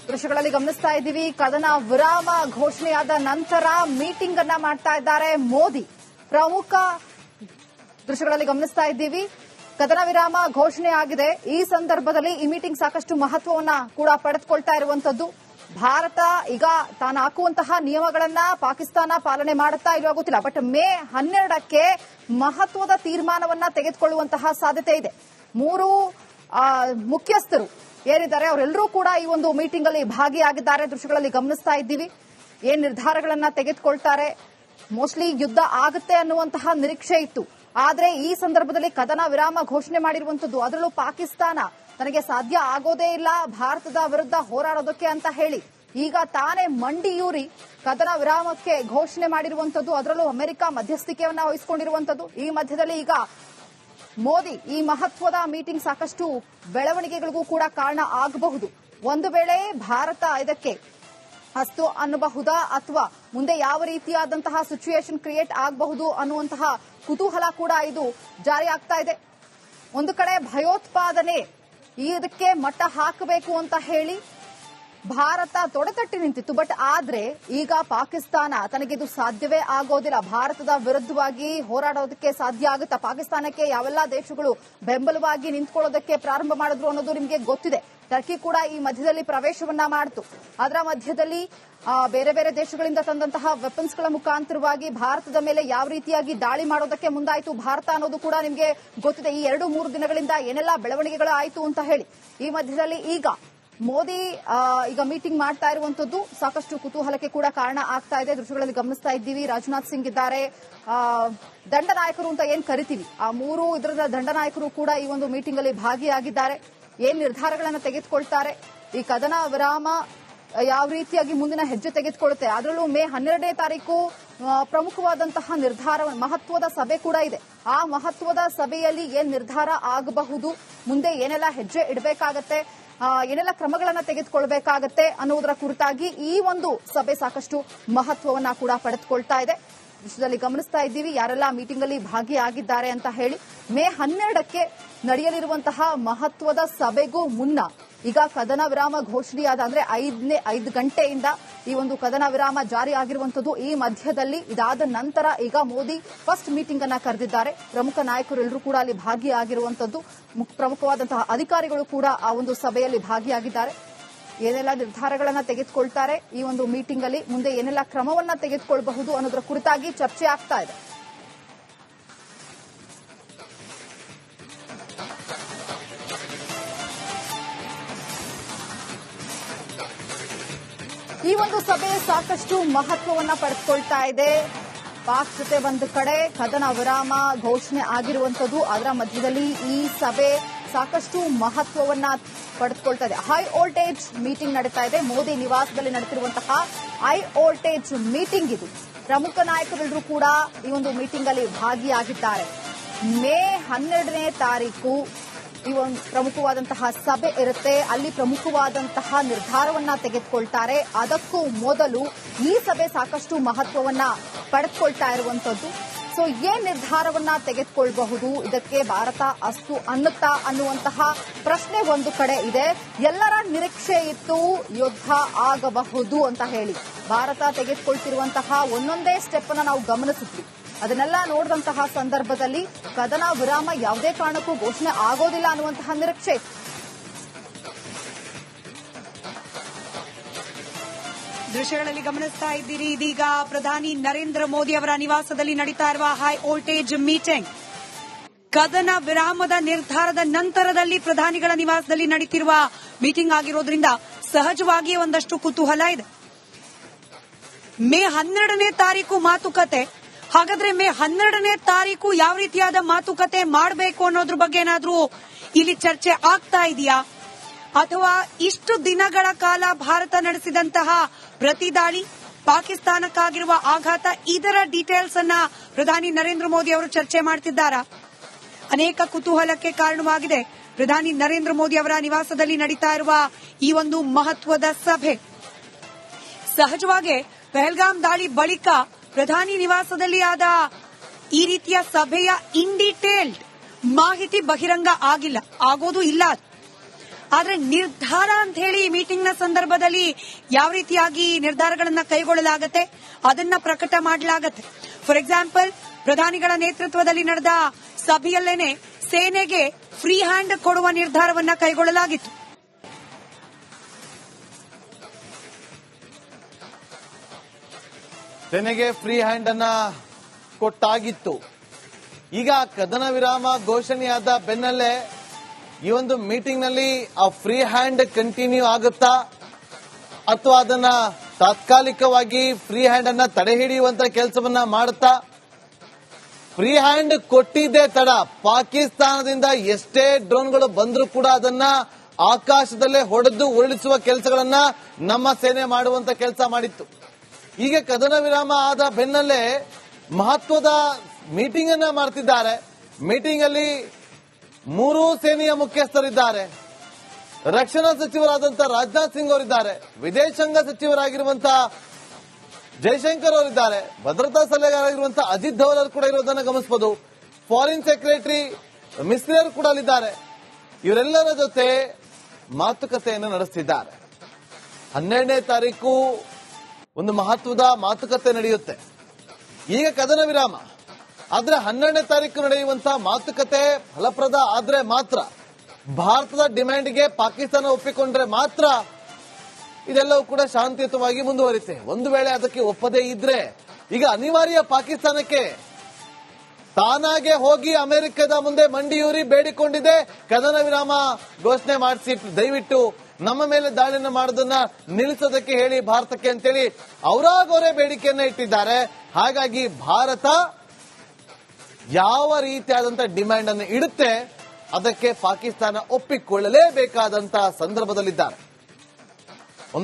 ದೃಶ್ಯಗಳಲ್ಲಿ ಗಮನಿಸ್ತಾ ಇದ್ದೀವಿ. ಕದನ ವಿರಾಮ ಘೋಷಣೆಯಾದ ನಂತರ ಮೀಟಿಂಗ್ ಅನ್ನ ಮಾಡ್ತಾ ಇದ್ದಾರೆ ಮೋದಿ. ಪ್ರಮುಖ ದೃಶ್ಯಗಳಲ್ಲಿ ಗಮನಿಸ್ತಾ ಇದ್ದೀವಿ. ಕದನ ವಿರಾಮ ಘೋಷಣೆ ಆಗಿದೆ. ಈ ಸಂದರ್ಭದಲ್ಲಿ ಈ ಮೀಟಿಂಗ್ ಸಾಕಷ್ಟು ಮಹತ್ವವನ್ನ ಕೂಡ ಪಡೆದುಕೊಳ್ತಾ ಇರುವಂತದ್ದು. ಭಾರತ ಈಗ ತಾನು ಹಾಕುವಂತಹ ನಿಯಮಗಳನ್ನ ಪಾಕಿಸ್ತಾನ ಪಾಲನೆ ಮಾಡುತ್ತಾ ಇಲ್ವಾ ಗೊತ್ತಿಲ್ಲ. ಬಟ್ ಮೇ 12ಕ್ಕೆ ಮಹತ್ವದ ತೀರ್ಮಾನವನ್ನ ತೆಗೆದುಕೊಳ್ಳುವಂತಹ ಸಾಧ್ಯತೆ ಇದೆ. ಮೂರು ಮುಖ್ಯಸ್ಥರು ಏನಿದ್ದಾರೆ ಅವರೆಲ್ಲರೂ ಕೂಡ ಈ ಒಂದು ಮೀಟಿಂಗ್ ಅಲ್ಲಿ ಭಾಗಿಯಾಗಿದ್ದಾರೆ. ದೃಶ್ಯಗಳಲ್ಲಿ ಗಮನಿಸ್ತಾ ಇದ್ದೀವಿ. ಏನ್ ನಿರ್ಧಾರಗಳನ್ನ ತೆಗೆದುಕೊಳ್ತಾರೆ. ಮೋಸ್ಟ್ಲಿ ಯುದ್ಧ ಆಗುತ್ತೆ ಅನ್ನುವಂತಹ ನಿರೀಕ್ಷೆ ಇತ್ತು. ಆದ್ರೆ ಈ ಸಂದರ್ಭದಲ್ಲಿ ಕದನ ವಿರಾಮ ಘೋಷಣೆ ಮಾಡಿರುವಂತದ್ದು, ಅದರಲ್ಲೂ ಪಾಕಿಸ್ತಾನ ತನಗೆ ಸಾಧ್ಯ ಆಗೋದೇ ಇಲ್ಲ ಭಾರತದ ವಿರುದ್ಧ ಹೋರಾಡೋದಕ್ಕೆ ಅಂತ ಹೇಳಿ ಈಗ ತಾನೇ ಮಂಡಿಯೂರಿ ಕದನ ವಿರಾಮಕ್ಕೆ ಘೋಷಣೆ ಮಾಡಿರುವಂತದ್ದು. ಅದರಲ್ಲೂ ಅಮೆರಿಕ ಮಧ್ಯಸ್ಥಿಕೆಯನ್ನ ವಹಿಸಿಕೊಂಡಿರುವಂತದ್ದು. ಈ ಮಧ್ಯದಲ್ಲಿ ಈಗ ಮೋದಿ ಈ ಮಹತ್ವದ ಮೀಟಿಂಗ್ ಸಾಕಷ್ಟು ಬೆಳವಣಿಗೆಗಳಿಗೂ ಕೂಡ ಕಾರಣ ಆಗಬಹುದು. ಒಂದು ವೇಳೆ ಭಾರತ ಇದಕ್ಕೆ ಅಸ್ತು ಅನ್ನಬಹುದಾ ಅಥವಾ ಮುಂದೆ ಯಾವ ರೀತಿಯಾದಂತಹ ಸಿಚುಯೇಷನ್ ಕ್ರಿಯೇಟ್ ಆಗಬಹುದು ಅನ್ನುವಂತಹ ಕುತೂಹಲ ಕೂಡ ಇದು ಜಾರಿ ಆಗ್ತಾ ಇದೆ. ಒಂದು ಕಡೆ ಭಯೋತ್ಪಾದನೆ ಇದಕ್ಕೆ ಮಟ್ಟ ಹಾಕಬೇಕು ಅಂತ ಹೇಳಿ ಭಾರತ ತೊಡೆತಟ್ಟಿ ನಿಂತಿತ್ತು. ಬಟ್ ಆದ್ರೆ ಈಗ ಪಾಕಿಸ್ತಾನ ತನಗಿದು ಸಾಧ್ಯವೇ ಆಗೋದಿಲ್ಲ. ಭಾರತದ ವಿರುದ್ಧವಾಗಿ ಹೋರಾಡೋದಕ್ಕೆ ಸಾಧ್ಯ ಆಗುತ್ತಾ? ಪಾಕಿಸ್ತಾನಕ್ಕೆ ಯಾವೆಲ್ಲಾ ದೇಶಗಳು ಬೆಂಬಲವಾಗಿ ನಿಂತ್ಕೊಳ್ಳೋದಕ್ಕೆ ಪ್ರಾರಂಭ ಮಾಡಿದ್ರು ಅನ್ನೋದು ನಿಮಗೆ ಗೊತ್ತಿದೆ. ಟರ್ಕಿ ಕೂಡ ಈ ಮಧ್ಯದಲ್ಲಿ ಪ್ರವೇಶವನ್ನ ಮಾಡಿತು. ಅದರ ಮಧ್ಯದಲ್ಲಿ ಬೇರೆ ಬೇರೆ ದೇಶಗಳಿಂದ ತಂದಂತಹ ವೆಪನ್ಸ್ಗಳ ಮುಖಾಂತರವಾಗಿ ಭಾರತದ ಮೇಲೆ ಯಾವ ರೀತಿಯಾಗಿ ದಾಳಿ ಮಾಡೋದಕ್ಕೆ ಮುಂದಾಯಿತು ಭಾರತ ಅನ್ನೋದು ಕೂಡ ನಿಮಗೆ ಗೊತ್ತಿದೆ. ಈ 2-3 ದಿನಗಳಿಂದ ಏನೆಲ್ಲಾ ಬೆಳವಣಿಗೆಗಳು ಆಯಿತು ಅಂತ ಹೇಳಿ ಈ ಮಧ್ಯದಲ್ಲಿ ಈಗ ಮೋದಿ ಈಗ ಮೀಟಿಂಗ್ ಮಾಡ್ತಾ ಇರುವಂತದ್ದು ಸಾಕಷ್ಟು ಕುತೂಹಲಕ್ಕೆ ಕೂಡ ಕಾರಣ ಆಗ್ತಾ ಇದೆ. ದೃಶ್ಯಗಳಲ್ಲಿ ಗಮನಿಸ್ತಾ ಇದ್ದೀವಿ. ರಾಜನಾಥ್ ಸಿಂಗ್ ಇದ್ದಾರೆ. ದಂಡನಾಯಕರು ಅಂತ ಏನ್ ಕರಿತೀವಿ ಆ 3 ಇದರ ದಂಡನಾಯಕರು ಕೂಡ ಈ ಒಂದು ಮೀಟಿಂಗ್ ಅಲ್ಲಿ ಭಾಗಿಯಾಗಿದ್ದಾರೆ. ಏನ್ ನಿರ್ಧಾರಗಳನ್ನು ತೆಗೆದುಕೊಳ್ತಾರೆ, ಈ ಕದನ ವಿರಾಮ ಯಾವ ರೀತಿಯಾಗಿ ಮುಂದಿನ ಹೆಜ್ಜೆ ತೆಗೆದುಕೊಳ್ಳುತ್ತೆ. ಅದರಲ್ಲೂ ಮೇ 12ನೇ ತಾರೀಕು ಪ್ರಮುಖವಾದಂತಹ ನಿರ್ಧಾರ, ಮಹತ್ವದ ಸಭೆ ಕೂಡ ಇದೆ. ಆ ಮಹತ್ವದ ಸಭೆಯಲ್ಲಿ ಏನ್ ನಿರ್ಧಾರ ಆಗಬಹುದು, ಮುಂದೆ ಏನೆಲ್ಲ ಹೆಜ್ಜೆ ಇಡಬೇಕಾಗತ್ತೆ, ಏನೆಲ್ಲ ಕ್ರಮಗಳನ್ನ ತೆಗೆದುಕೊಳ್ಬೇಕಾಗತ್ತೆ ಅನ್ನುವುದರ ಕುರಿತಾಗಿ ಈ ಒಂದು ಸಭೆ ಸಾಕಷ್ಟು ಮಹತ್ವವನ್ನ ಕೂಡ ಪಡೆದುಕೊಳ್ತಾ ಇದೆ. ವಿಷಯದಲ್ಲಿ ಗಮನಿಸ್ತಾ ಇದ್ದೀವಿ ಯಾರೆಲ್ಲ ಮೀಟಿಂಗ್ ಅಲ್ಲಿ ಭಾಗಿಯಾಗಿದ್ದಾರೆ ಅಂತ ಹೇಳಿ. ಮೇ 12ಕ್ಕೆ ನಡೆಯಲಿರುವಂತಹ ಮಹತ್ವದ ಸಭೆಗೂ ಮುನ್ನ ಈಗ ಕದನ ವಿರಾಮ ಘೋಷಣೆಯಾದ ಅಂದ್ರೆ 5 ಗಂಟೆಯಿಂದ ಈ ಒಂದು ಕದನ ವಿರಾಮ ಜಾರಿ ಆಗಿರುವಂತದ್ದು. ಈ ಮಧ್ಯದಲ್ಲಿ ಇದಾದ ನಂತರ ಈಗ ಮೋದಿ ಫಸ್ಟ್ ಮೀಟಿಂಗ್ ಅನ್ನ ಕರೆದಿದ್ದಾರೆ. ಪ್ರಮುಖ ನಾಯಕರೆಲ್ಲರೂ ಕೂಡ ಅಲ್ಲಿ ಭಾಗಿಯಾಗಿರುವಂತದ್ದು. ಪ್ರಮುಖವಾದಂತಹ ಅಧಿಕಾರಿಗಳು ಕೂಡ ಆ ಒಂದು ಸಭೆಯಲ್ಲಿ ಭಾಗಿಯಾಗಿದ್ದಾರೆ. ಏನೆಲ್ಲ ನಿರ್ಧಾರಗಳನ್ನ ತೆಗೆದುಕೊಳ್ತಾರೆ ಈ ಒಂದು ಮೀಟಿಂಗ್ ಅಲ್ಲಿ, ಮುಂದೆ ಏನೆಲ್ಲ ಕ್ರಮವನ್ನ ತೆಗೆದುಕೊಳ್ಳಬಹುದು ಅನ್ನೋದರ ಕುರಿತಾಗಿ ಚರ್ಚೆ ಆಗ್ತಾ ಇದೆ. ಈ ಒಂದು ಸಭೆ ಸಾಕಷ್ಟು ಮಹತ್ವವನ್ನ ಪಡೆದುಕೊಳ್ತಾ ಇದೆ. ಪಾಕ್ ಜೊತೆ ಒಂದು ಕಡೆ ಕದನ ವಿರಾಮ ಘೋಷಣೆ ಆಗಿರುವಂತದ್ದು, ಅದರ ಮಧ್ಯದಲ್ಲಿ ಈ ಸಭೆ ಸಾಕಷ್ಟು ಮಹತ್ವವನ್ನ ಪಡೆದುಕೊಳ್ತಾ ಇದೆ. ಹೈ ವೋಲ್ಟೇಜ್ ಮೀಟಿಂಗ್ ನಡೀತಾ ಇದೆ. ಮೋದಿ ನಿವಾಸದಲ್ಲಿ ನಡೆತಿರುವಂತಹ ಹೈ ವೋಲ್ಟೇಜ್ ಮೀಟಿಂಗ್ ಇದು. ಪ್ರಮುಖ ನಾಯಕರೆಲ್ಲರೂ ಕೂಡ ಈ ಒಂದು ಮೀಟಿಂಗ್ ಅಲ್ಲಿ ಭಾಗಿಯಾಗಿದ್ದಾರೆ. ಮೇ 12ನೇ ತಾರೀಕು ಈ ಒಂದು ಪ್ರಮುಖವಾದಂತಹ ಸಭೆ ಇರುತ್ತೆ. ಅಲ್ಲಿ ಪ್ರಮುಖವಾದಂತಹ ನಿರ್ಧಾರವನ್ನ ತೆಗೆದುಕೊಳ್ತಾರೆ. ಅದಕ್ಕೂ ಮೊದಲು ಈ ಸಭೆ ಸಾಕಷ್ಟು ಮಹತ್ವವನ್ನ ಪಡೆದುಕೊಳ್ತಾ ಇರುವಂತದ್ದು. ಸೊ ಏನ್ ನಿರ್ಧಾರವನ್ನ ತೆಗೆದುಕೊಳ್ಳಬಹುದು, ಇದಕ್ಕೆ ಭಾರತ ಅಸ್ತು ಅನ್ನುತ್ತಾ ಅನ್ನುವಂತಹ ಪ್ರಶ್ನೆ ಒಂದು ಕಡೆ ಇದೆ. ಎಲ್ಲರ ನಿರೀಕ್ಷೆ ಇತ್ತು ಯುದ್ಧ ಆಗಬಹುದು ಅಂತ ಹೇಳಿ. ಭಾರತ ತೆಗೆದುಕೊಳ್ತಿರುವಂತಹ ಒಂದೊಂದೇ ಸ್ಟೆಪ್ ಅನ್ನ ನಾವು ಗಮನಿಸಿದ್ವಿ. ಅದನ್ನೆಲ್ಲ ನೋಡಿದಂತಹ ಸಂದರ್ಭದಲ್ಲಿ ಕದನ ವಿರಾಮ ಯಾವುದೇ ಕಾರಣಕ್ಕೂ ಘೋಷಣೆ ಆಗೋದಿಲ್ಲ ಅನ್ನುವಂತಹ ನಿರೀಕ್ಷೆ ಇತ್ತು. ದೃಶ್ಯಗಳಲ್ಲಿ ಗಮನಿಸ್ತಾ ಇದ್ದೀರಿ. ಇದೀಗ ಪ್ರಧಾನಿ ನರೇಂದ್ರ ಮೋದಿ ಅವರ ನಿವಾಸದಲ್ಲಿ ನಡೀತಾ ಇರುವ ಹೈ ವೋಲ್ಟೇಜ್ ಮೀಟಿಂಗ್, ಕದನ ವಿರಾಮದ ನಿರ್ಧಾರದ ನಂತರದಲ್ಲಿ ಪ್ರಧಾನಿಗಳ ನಿವಾಸದಲ್ಲಿ ನಡೀತಿರುವ ಮೀಟಿಂಗ್ ಆಗಿರೋದ್ರಿಂದ ಸಹಜವಾಗಿಯೇ ಒಂದಷ್ಟು ಕುತೂಹಲ ಇದೆ. ಮೇ 12ನೇ ತಾರೀಕು ಮಾತುಕತೆ. ಹಾಗಾದ್ರೆ ಮೇ 12ನೇ ತಾರೀಕು ಯಾವ ರೀತಿಯಾದ ಮಾತುಕತೆ ಮಾಡಬೇಕು ಅನ್ನೋದ್ರ ಬಗ್ಗೆ ಏನಾದ್ರೂ ಇಲ್ಲಿ ಚರ್ಚೆ ಆಗ್ತಾ ಇದೆಯಾ, ಅಥವಾ ಇಷ್ಟು ದಿನಗಳ ಕಾಲ ಭಾರತ ನಡೆಸಿದಂತಹ ಪ್ರತಿದಾಳಿ, ಪಾಕಿಸ್ತಾನಕ್ಕಾಗಿರುವ ಆಘಾತ, ಇದರ ಡೀಟೇಲ್ಸ್ ಅನ್ನ ಪ್ರಧಾನಿ ನರೇಂದ್ರ ಮೋದಿ ಅವರು ಚರ್ಚೆ ಮಾಡ್ತಿದ್ದಾರಾ? ಅನೇಕ ಕುತೂಹಲಕ್ಕೆ ಕಾರಣವಾಗಿದೆ ಪ್ರಧಾನಿ ನರೇಂದ್ರ ಮೋದಿ ಅವರ ನಿವಾಸದಲ್ಲಿ ನಡೀತಾ ಇರುವ ಈ ಒಂದು ಮಹತ್ವದ ಸಭೆ. ಸಹಜವಾಗಿ ಪಹಲ್ಗಾಮ್ ದಾಳಿ ಬಳಿಕ ಪ್ರಧಾನಿ ನಿವಾಸದಲ್ಲಿ ಆದ ಈ ರೀತಿಯ ಸಭೆಯ ಇನ್ ಡೀಟೇಲ್ಡ್ ಮಾಹಿತಿ ಬಹಿರಂಗ ಆಗಿಲ್ಲ, ಆಗೋದು ಇಲ್ಲ. ಆದ್ರೆ ನಿರ್ಧಾರ ಅಂತ ಹೇಳಿ ಈ ಮೀಟಿಂಗ್ ನ ಸಂದರ್ಭದಲ್ಲಿ ಯಾವ ರೀತಿಯಾಗಿ ನಿರ್ಧಾರಗಳನ್ನ ಕೈಗೊಳ್ಳಲಾಗತ್ತೆ ಅದನ್ನ ಪ್ರಕಟ ಮಾಡಲಾಗತ್ತೆ. ಫಾರ್ ಎಕ್ಸಾಂಪಲ್, ಪ್ರಧಾನಿಗಳ ನೇತೃತ್ವದಲ್ಲಿ ನಡೆದ ಸಭೆಯಲ್ಲೇನೆ ಸೇನೆಗೆ ಫ್ರೀ ಹ್ಯಾಂಡ್ ಕೊಡುವ ನಿರ್ಧಾರವನ್ನ ಕೈಗೊಳ್ಳಲಾಗಿತ್ತು. ಸೇನೆಗೆ ಫ್ರೀ ಹ್ಯಾಂಡ್ ಅನ್ನ ಕೊಟ್ಟಾಗಿತ್ತು. ಈಗ ಕದನ ವಿರಾಮ ಘೋಷಣೆಯಾದ ಬೆನ್ನಲ್ಲೇ ಈ ಒಂದು ಮೀಟಿಂಗ್ ನಲ್ಲಿ ಆ ಫ್ರೀ ಹ್ಯಾಂಡ್ ಕಂಟಿನ್ಯೂ ಆಗುತ್ತಾ ಅಥವಾ ಅದನ್ನ ತಾತ್ಕಾಲಿಕವಾಗಿ ಫ್ರೀ ಹ್ಯಾಂಡ್ ಅನ್ನ ತಡೆ ಹಿಡಿಯುವಂತ ಕೆಲಸವನ್ನ ಮಾಡುತ್ತಾ? ಫ್ರೀ ಹ್ಯಾಂಡ್ ಕೊಟ್ಟಿದ್ದೇ ತಡ, ಪಾಕಿಸ್ತಾನದಿಂದ ಎಷ್ಟೇ ಡ್ರೋನ್ಗಳು ಬಂದರೂ ಕೂಡ ಅದನ್ನ ಆಕಾಶದಲ್ಲೇ ಹೊಡೆದು ಉರುಳಿಸುವ ಕೆಲಸಗಳನ್ನ ನಮ್ಮ ಸೇನೆ ಮಾಡುವಂತ ಕೆಲಸ ಮಾಡಿತ್ತು. ಈಗ ಕದನ ವಿರಾಮ ಆದ ಬೆನ್ನಲ್ಲೇ ಮಹತ್ವದ ಮೀಟಿಂಗ್ ಅನ್ನ ಮಾಡ್ತಿದ್ದಾರೆ. ಮೀಟಿಂಗ್ ಅಲ್ಲಿ 3 ಸೇನೆಯ ಮುಖ್ಯಸ್ಥರಿದ್ದಾರೆ. ರಕ್ಷಣಾ ಸಚಿವರಾದಂತಹ ರಾಜನಾಥ್ ಸಿಂಗ್ ಅವರಿದ್ದಾರೆ, ವಿದೇಶಾಂಗ ಸಚಿವರಾಗಿರುವಂತಹ ಜೈಶಂಕರ್ ಅವರಿದ್ದಾರೆ, ಭದ್ರತಾ ಸಲಹೆಗಾರರಾಗಿರುವಂತಹ ಅಜಿತ್ ಧೋವಲ್ ಕೂಡ ಇರೋದನ್ನ ಗಮನಿಸಬಹುದು. ಫಾರಿನ್ ಸೆಕ್ರೆಟರಿ ಮಿಸ್ರಿ ಅವರು ಕೂಡ ಅಲ್ಲಿದ್ದಾರೆ. ಇವರೆಲ್ಲರ ಜೊತೆ ಮಾತುಕತೆಯನ್ನು ನಡೆಸುತ್ತಿದ್ದಾರೆ. 12ನೇ ತಾರೀಕು ಒಂದು ಮಹತ್ವದ ಮಾತುಕತೆ ನಡೆಯುತ್ತೆ. ಈಗ ಕದನ ವಿರಾಮ ಆದ್ರೆ 12ನೇ ತಾರೀಕು ನಡೆಯುವಂತಹ ಮಾತುಕತೆ ಫಲಪ್ರದ ಆದ್ರೆ ಮಾತ್ರ, ಭಾರತದ ಡಿಮ್ಯಾಂಡ್ಗೆ ಪಾಕಿಸ್ತಾನ ಒಪ್ಪಿಕೊಂಡ್ರೆ ಮಾತ್ರ ಇದೆಲ್ಲವೂ ಕೂಡ ಶಾಂತಿಯುತವಾಗಿ ಮುಂದುವರಿತೆ. ಒಂದು ವೇಳೆ ಅದಕ್ಕೆ ಒಪ್ಪದೇ ಇದ್ರೆ ಈಗ ಅನಿವಾರ್ಯ ಪಾಕಿಸ್ತಾನಕ್ಕೆ ತಾನಾಗೆ ಹೋಗಿ ಅಮೆರಿಕದ ಮುಂದೆ ಮಂಡಿಯೂರಿ ಬೇಡಿಕೊಂಡಿದೆ, ಕದನ ವಿರಾಮ ಘೋಷಣೆ ಮಾಡಿಸಿ, ದಯವಿಟ್ಟು ನಮ್ಮ ಮೇಲೆ ದಾಳಿಯನ್ನು ಮಾಡೋದನ್ನ ನಿಲ್ಲಿಸೋದಕ್ಕೆ ಹೇಳಿ ಭಾರತಕ್ಕೆ ಅಂತೇಳಿ ಅವರಾಗವರೇ ಬೇಡಿಕೆಯನ್ನ ಇಟ್ಟಿದ್ದಾರೆ. ಹಾಗಾಗಿ ಭಾರತ ಯಾವ ರೀತಿಯಾದಂತಹ ಡಿಮ್ಯಾಂಡ್ ಅನ್ನು ಇಡುತ್ತೆ ಅದಕ್ಕೆ ಪಾಕಿಸ್ತಾನ ಒಪ್ಪಿಕೊಳ್ಳಲೇಬೇಕಾದಂತಹ ಸಂದರ್ಭದಲ್ಲಿದ್ದಾರೆ.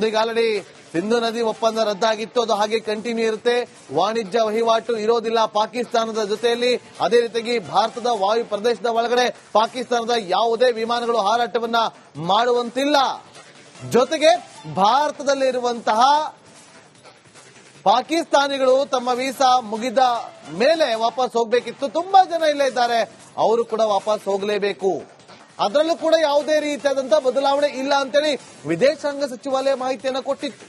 ಈಗ ಆಲ್ರೆಡಿ ಸಿಂಧು ನದಿ ಒಪ್ಪಂದ ರದ್ದಾಗಿತ್ತು, ಅದು ಹಾಗೆ ಕಂಟಿನ್ಯೂ ಇರುತ್ತೆ. ವಾಣಿಜ್ಯ ವಹಿವಾಟು ಇರೋದಿಲ್ಲ ಪಾಕಿಸ್ತಾನದ ಜೊತೆಯಲ್ಲಿ. ಅದೇ ರೀತಿಯಾಗಿ ಭಾರತದ ವಾಯು ಪ್ರದೇಶದ ಒಳಗಡೆ ಪಾಕಿಸ್ತಾನದ ಯಾವುದೇ ವಿಮಾನಗಳು ಹಾರಾಟವನ್ನ ಮಾಡುವಂತಿಲ್ಲ. ಜೊತೆಗೆ ಭಾರತದಲ್ಲಿರುವಂತಹ ಪಾಕಿಸ್ತಾನಿಗಳು ತಮ್ಮ ವೀಸಾ ಮುಗಿದ ಮೇಲೆ ವಾಪಸ್ ಹೋಗಬೇಕಿತ್ತು. ತುಂಬಾ ಜನ ಇಲ್ಲೇ ಇದ್ದಾರೆ, ಅವರು ಕೂಡ ವಾಪಸ್ ಹೋಗಲೇಬೇಕು. ಅದರಲ್ಲೂ ಕೂಡ ಯಾವುದೇ ರೀತಿಯಾದಂತಹ ಬದಲಾವಣೆ ಇಲ್ಲ ಅಂತೇಳಿ ವಿದೇಶಾಂಗ ಸಚಿವಾಲಯ ಮಾಹಿತಿಯನ್ನು ಕೊಟ್ಟಿತ್ತು.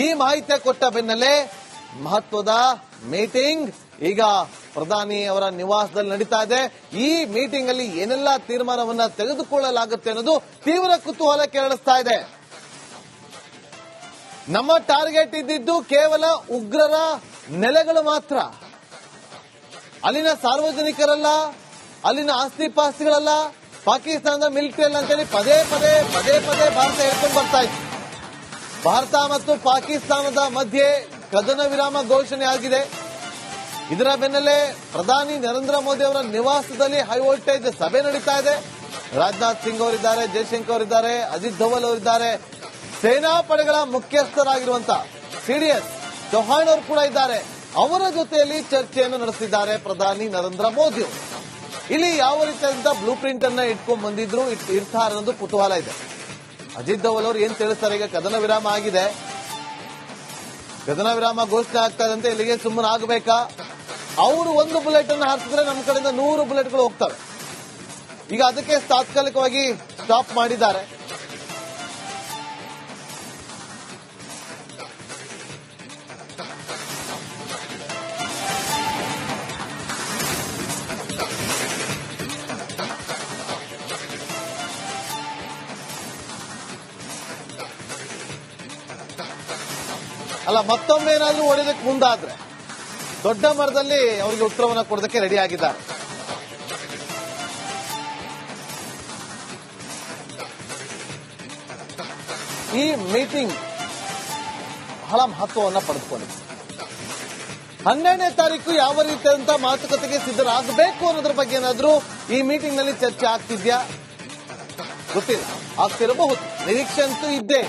ಈ ಮಾಹಿತಿ ಕೊಟ್ಟ ಬೆನ್ನಲ್ಲೇ ಮಹತ್ವದ ಮೀಟಿಂಗ್ ಈಗ ಪ್ರಧಾನಿ ಅವರ ನಿವಾಸದಲ್ಲಿ ನಡೀತಾ ಇದೆ. ಈ ಮೀಟಿಂಗ್ ಅಲ್ಲಿ ಏನೆಲ್ಲ ತೀರ್ಮಾನವನ್ನ ತೆಗೆದುಕೊಳ್ಳಲಾಗುತ್ತೆ ಅನ್ನೋದು ತೀವ್ರ ಕುತೂಹಲ ಕೆರಳಿಸ್ತಾ ಇದೆ. ನಮ್ಮ ಟಾರ್ಗೆಟ್ ಇದ್ದಿದ್ದು ಕೇವಲ ಉಗ್ರರ ನೆಲೆಗಳು ಮಾತ್ರ, ಅಲ್ಲಿನ ಸಾರ್ವಜನಿಕರಲ್ಲ, ಅಲ್ಲಿನ ಆಸ್ತಿ ಪಾಸ್ತಿಗಳಲ್ಲ, ಪಾಕಿಸ್ತಾನದ ಮಿಲಿಟರಿ ಅಲ್ಲ ಅಂತೇಳಿ ಪದೇ ಪದೇ ಭಾರತ ಹೇಳ್ಕೊಂಡು ಬರ್ತಾ ಇತ್ತು. ಭಾರತ ಮತ್ತು ಪಾಕಿಸ್ತಾನದ ಮಧ್ಯೆ ಕದನ ವಿರಾಮ ಘೋಷಣೆ ಆಗಿದೆ. ಇದರ ಬೆನ್ನಲ್ಲೇ ಪ್ರಧಾನಿ ನರೇಂದ್ರ ಮೋದಿ ಅವರ ನಿವಾಸದಲ್ಲಿ ಹೈ ವೋಲ್ಟೇಜ್ ಸಭೆ ನಡೀತಾ ಇದೆ. ರಾಜನಾಥ್ ಸಿಂಗ್ ಅವರಿದ್ದಾರೆ, ಜೈಶಂಕರ್ ಅವರಿದ್ದಾರೆ, ಅಜಿತ್ ಧೋವಲ್ ಅವರಿದ್ದಾರೆ, ಸೇನಾ ಪಡೆಗಳ ಮುಖ್ಯಸ್ಥರಾಗಿರುವಂತಹ ಸಿಡಿಎಸ್ ಚೌಹಾಣ್ ಅವರು ಕೂಡ ಇದ್ದಾರೆ. ಅವರ ಜೊತೆಯಲ್ಲಿ ಚರ್ಚೆಯನ್ನು ನಡೆಸಿದ್ದಾರೆ ಪ್ರಧಾನಿ ನರೇಂದ್ರ ಮೋದಿ ಅವರು. ಇಲ್ಲಿ ಯಾವ ರೀತಿಯಾದಂತಹ ಬ್ಲೂ ಪ್ರಿಂಟ್ ಅನ್ನ ಇಟ್ಕೊಂಡ್ ಬಂದಿದ್ರು ಇರ್ತಾರೆ ಅನ್ನೋದು ಕುತೂಹಲ ಇದೆ. ಅಜಿತ್ ಧೋವಲ್ ಅವರು ಏನ್ ತಿಳಿಸ್ತಾರೆ, ಈಗ ಕದನ ವಿರಾಮ ಆಗಿದೆ, ಕದನ ವಿರಾಮ ಘೋಷಣೆ ಆಗ್ತಾ ಇದಂತೆ ಇಲ್ಲಿಗೆ ಸುಮ್ಮನೆ ಆಗಬೇಕಾ? ಅವರು ಒಂದು ಬುಲೆಟ್ ಅನ್ನು ಹಾರಿಸಿದ್ರೆ ನಮ್ಮ ಕಡೆಯಿಂದ 100 ಬುಲೆಟ್ಗಳು ಹೋಗ್ತವೆ. ಈಗ ಅದಕ್ಕೆ ತಾತ್ಕಾಲಿಕವಾಗಿ ಸ್ಟಾಪ್ ಮಾಡಿದ್ದಾರೆ. ಅಲ್ಲ, ಮತ್ತೊಮ್ಮೆ ಏನಾದ್ರೂ ಹೊಡೆದಕ್ಕೆ ಮುಂದಾದ್ರೆ ದೊಡ್ಡ ಮರದಲ್ಲಿ ಅವರಿಗೆ ಉತ್ತರವನ್ನು ಕೊಡೋದಕ್ಕೆ ರೆಡಿ ಆಗಿದ್ದಾರೆ. ಈ ಮೀಟಿಂಗ್ ಬಹಳ ಮಹತ್ವವನ್ನು ಪಡೆದುಕೊಂಡಿದೆ. 12ನೇ ತಾರೀಕು ಯಾವ ರೀತಿಯಾದಂತಹ ಮಾತುಕತೆಗೆ ಸಿದ್ಧರಾಗಬೇಕು ಅನ್ನೋದ್ರ ಬಗ್ಗೆ ಏನಾದ್ರೂ ಈ ಮೀಟಿಂಗ್ ನಲ್ಲಿ ಚರ್ಚೆ ಆಗ್ತಿದ್ಯಾ? ಗೊತ್ತಿಲ್ಲ, ಆಗ್ತಿರಬಹುದು, ನಿರೀಕ್ಷೆ ಅಂತೂ ಇದ್ದೇ.